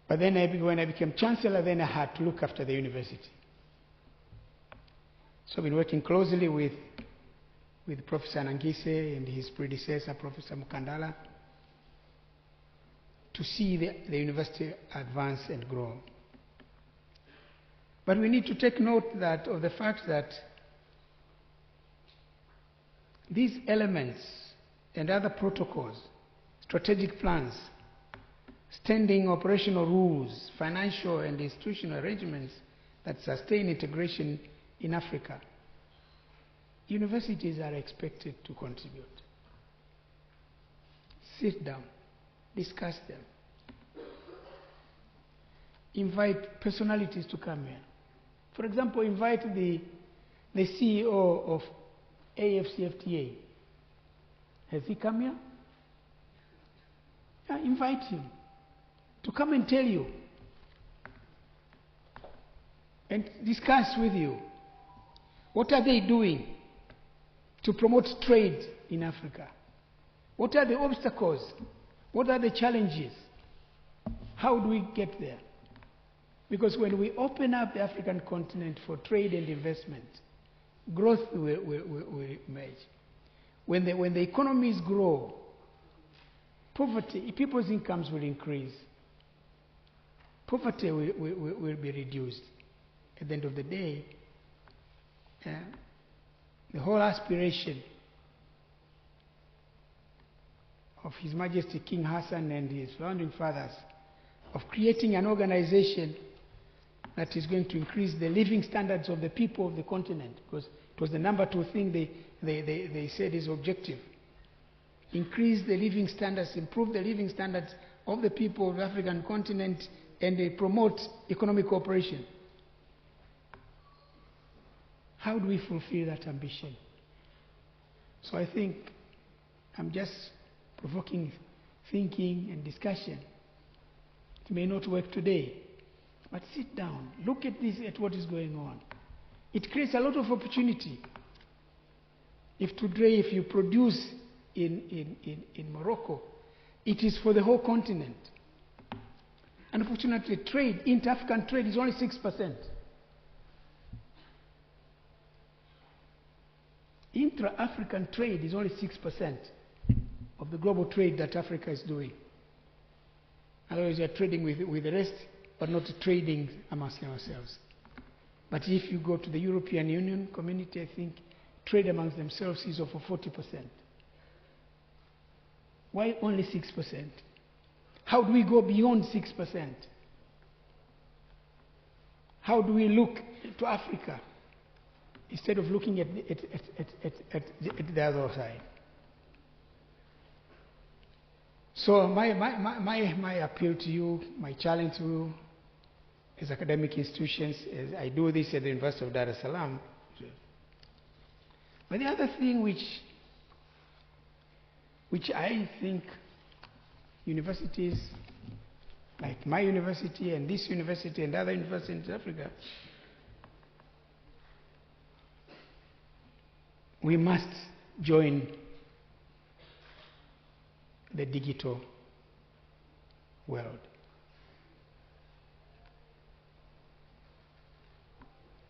But then when I became chancellor, then I had to look after the university. So I've been working closely with with Professor Nangise and his predecessor, Professor Mukandala, to see the university advance and grow. But we need to take note of the fact that these elements and other protocols, strategic plans, standing operational rules, financial and institutional arrangements that sustain integration in Africa, universities are expected to contribute. Sit down, discuss them. Invite personalities to come here. For example, invite the CEO of AFCFTA. Has he come here? Yeah, invite him to come and tell you and discuss with you what are they doing to promote trade in Africa. What are the obstacles? What are the challenges? How do we get there? Because when we open up the African continent for trade and investment, growth will emerge. When the economies grow, poverty, people's incomes will increase. Poverty will be reduced. At the end of the day, the whole aspiration of His Majesty King Hassan and his founding fathers of creating an organization that is going to increase the living standards of the people of the continent, because it was the number 2 thing they said is objective. Increase the living standards, improve the living standards of the people of the African continent, and they promote economic cooperation. How do we fulfill that ambition? So I think I'm just provoking thinking and discussion. It may not work today, but sit down, look at this, at what is going on. It creates a lot of opportunity. If today, if you produce in Morocco, it is for the whole continent. Unfortunately, trade, inter-African trade is only 6%. Intra-African trade is only 6% of the global trade that Africa is doing. Otherwise, we are trading with the rest, but not trading amongst ourselves. But if you go to the European Union community, I think trade amongst themselves is over 40%. Why only 6%? How do we go beyond 6%? How do we look to Africa instead of looking at the other side? So my appeal to you, my challenge to you as academic institutions, as I do this at the University of Dar es Salaam. But the other thing which I think universities, like my university and this university and other universities in Africa, we must join the digital world.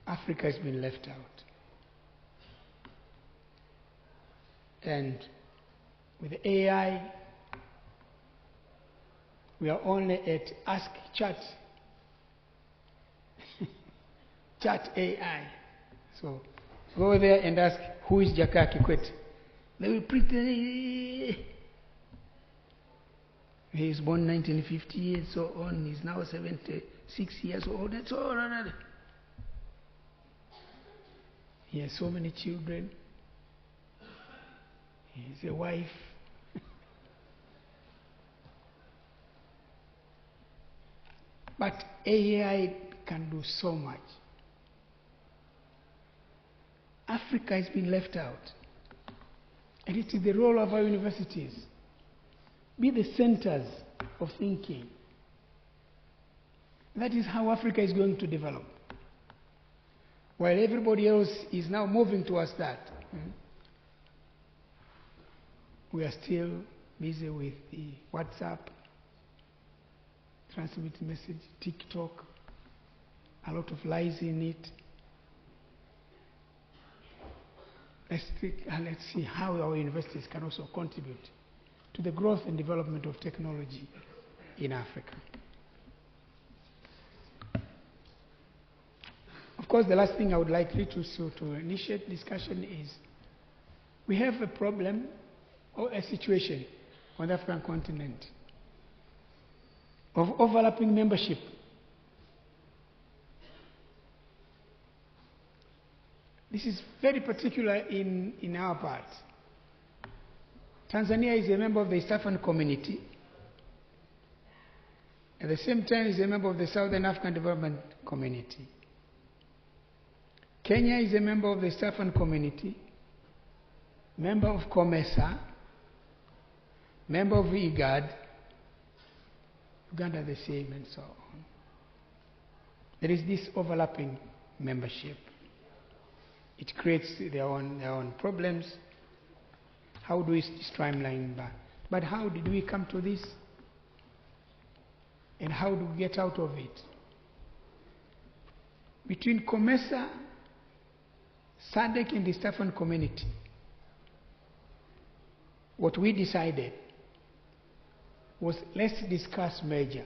Africa has been left out. And with AI, we are only at Ask Chat. Chat AI. So go there and ask, who is Jakaya Kikwete? They will pretend he is born 1950 and so on. He's now 76 years old and so on. He has so many children. He has a wife. But AI can do so much. Africa has been left out. And it is the role of our universities. Be the centers of thinking. That is how Africa is going to develop. While everybody else is now moving towards that, we are still busy with the WhatsApp, transmit message, TikTok, a lot of lies in it. let's see how our universities can also contribute to the growth and development of technology in Africa. Of course, the last thing I would like to initiate discussion is we have a problem or a situation on the African continent of overlapping membership. This is very particular in our part. Tanzania is a member of the East African Community. At the same time, is a member of the Southern African Development Community. Kenya is a member of the East African Community, member of COMESA, member of IGAD, Uganda the same, and so on. There is this overlapping membership. It creates their own problems. How do we streamline that? But how did we come to this? And how do we get out of it? Between COMESA, SADC, and the East African Community, what we decided was, let's discuss merger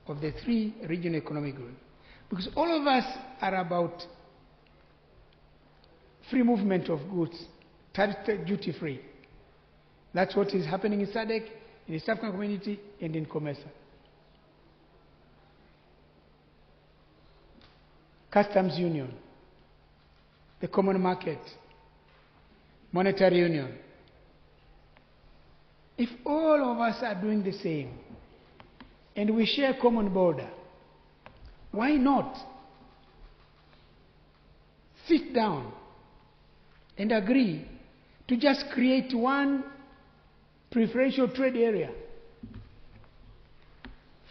of the three regional economic groups. Because all of us are about free movement of goods, duty free. That's what is happening in SADC, in the East African Community, and in COMESA. Customs union, the common market, monetary union. If all of us are doing the same and we share a common border, why not sit down and agree to just create one preferential trade area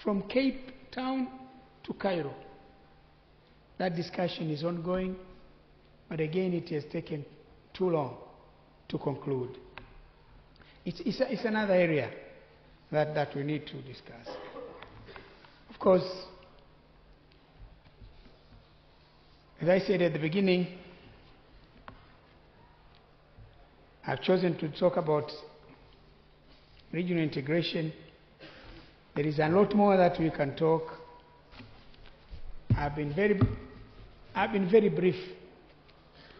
from Cape Town to Cairo? That discussion is ongoing, but again it has taken too long to conclude. It's another area that we need to discuss. Of course, as I said at the beginning, I've chosen to talk about regional integration. There is a lot more that we can talk. I've been very brief.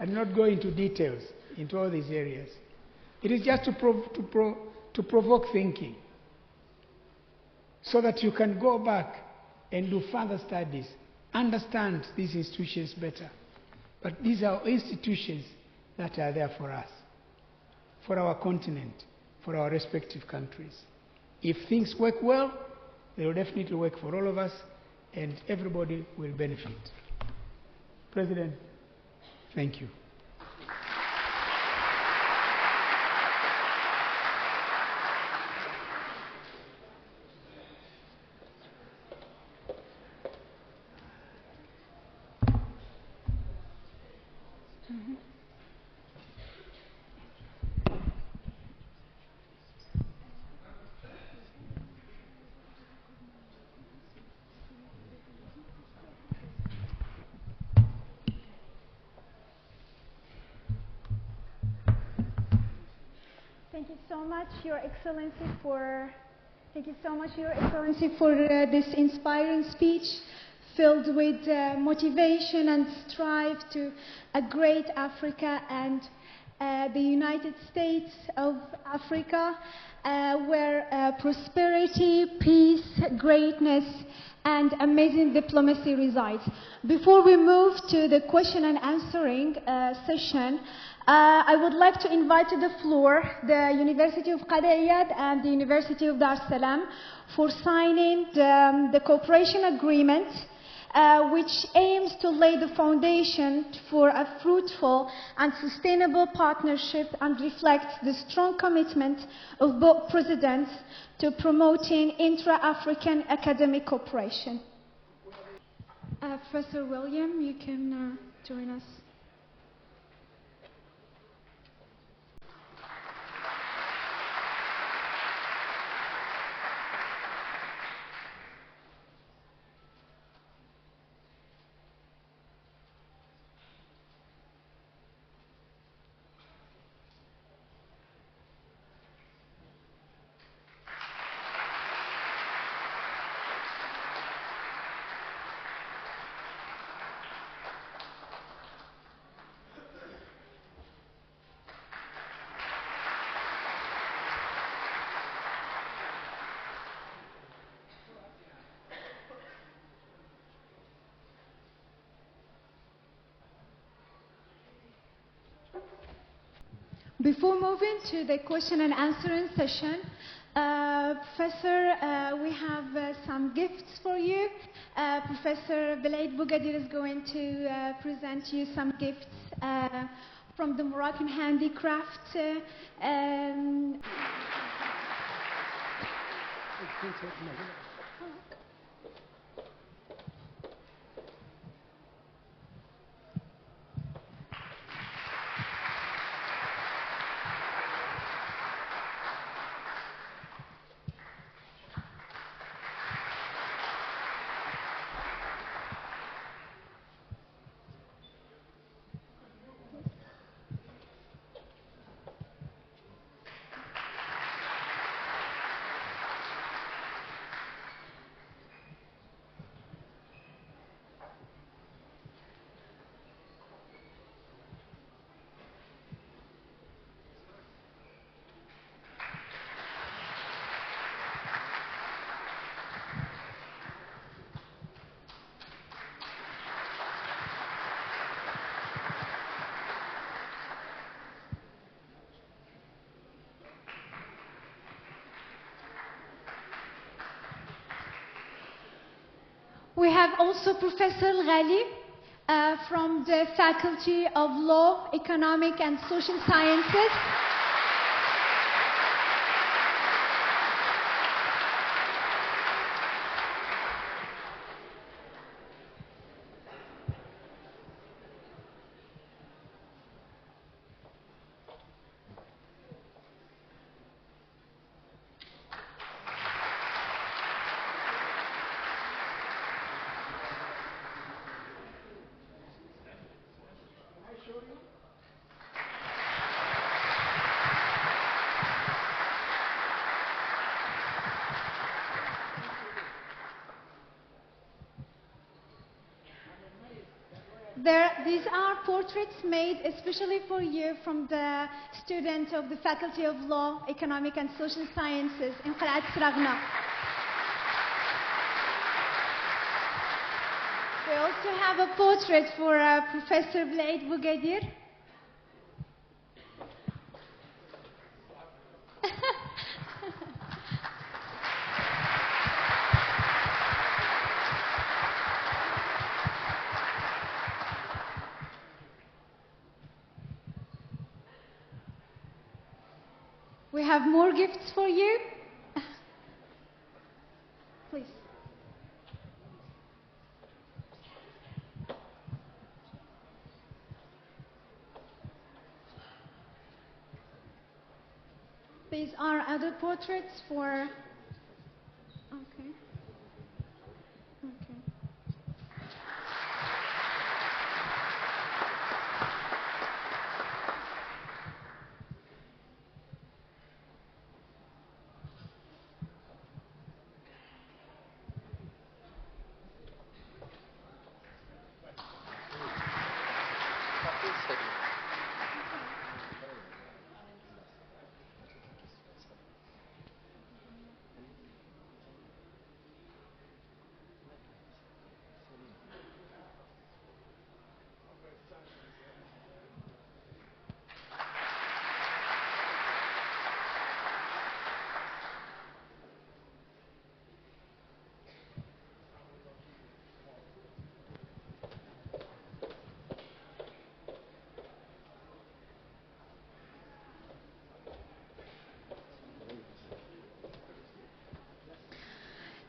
I did not go into details into all these areas. It is just to provoke thinking, so that you can go back and do further studies, understand these institutions better. But these are institutions that are there for us, for our continent, for our respective countries. If things work well, they will definitely work for all of us, and everybody will benefit. President, thank you. Thank you so much, Your Excellency, for this inspiring speech, filled with motivation and strive to a great Africa and the United States of Africa, where prosperity, peace, greatness, and amazing diplomacy resides. Before we move to the question and answering session, I would like to invite to the floor the University of Qadiyat and the University of Dar es Salam for signing the cooperation agreement, which aims to lay the foundation for a fruitful and sustainable partnership and reflects the strong commitment of both presidents to promoting intra-African academic cooperation. Professor William, you can join us. Before moving to the question and answering session, Professor, we have some gifts for you. Professor Belaid Bougadir is going to present you some gifts from the Moroccan handicraft. We have also Professor Ghali from the Faculty of Law, Economic and Social Sciences. These are portraits made especially for you from the student of the Faculty of Law, Economic and Social Sciences in Qalat Sragna. We also have a portrait for Professor Belaid Bougadir. We have more gifts for you. Please. These are other portraits for... Okay. Okay.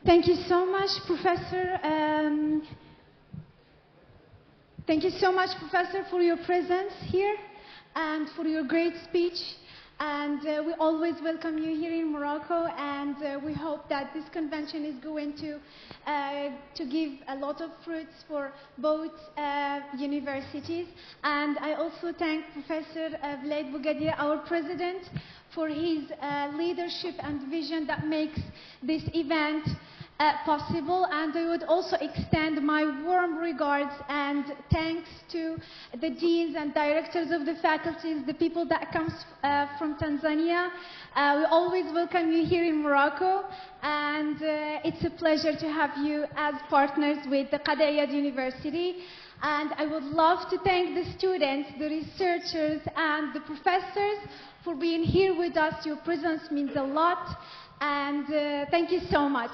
Thank you so much, Professor. Thank you so much, Professor, for your presence here and for your great speech. And we always welcome you here in Morocco, and we hope that this convention is going to give a lot of fruits for both universities. And I also thank Professor Belaid Bougadir, our president, for his leadership and vision that makes this event possible. And I would also extend my warm regards and thanks to the deans and directors of the faculties, the people that comes from Tanzania. We always welcome you here in Morocco, and it's a pleasure to have you as partners with the Qadiyat University. And I would love to thank the students, the researchers, and the professors for being here with us. Your presence means a lot. And thank you so much.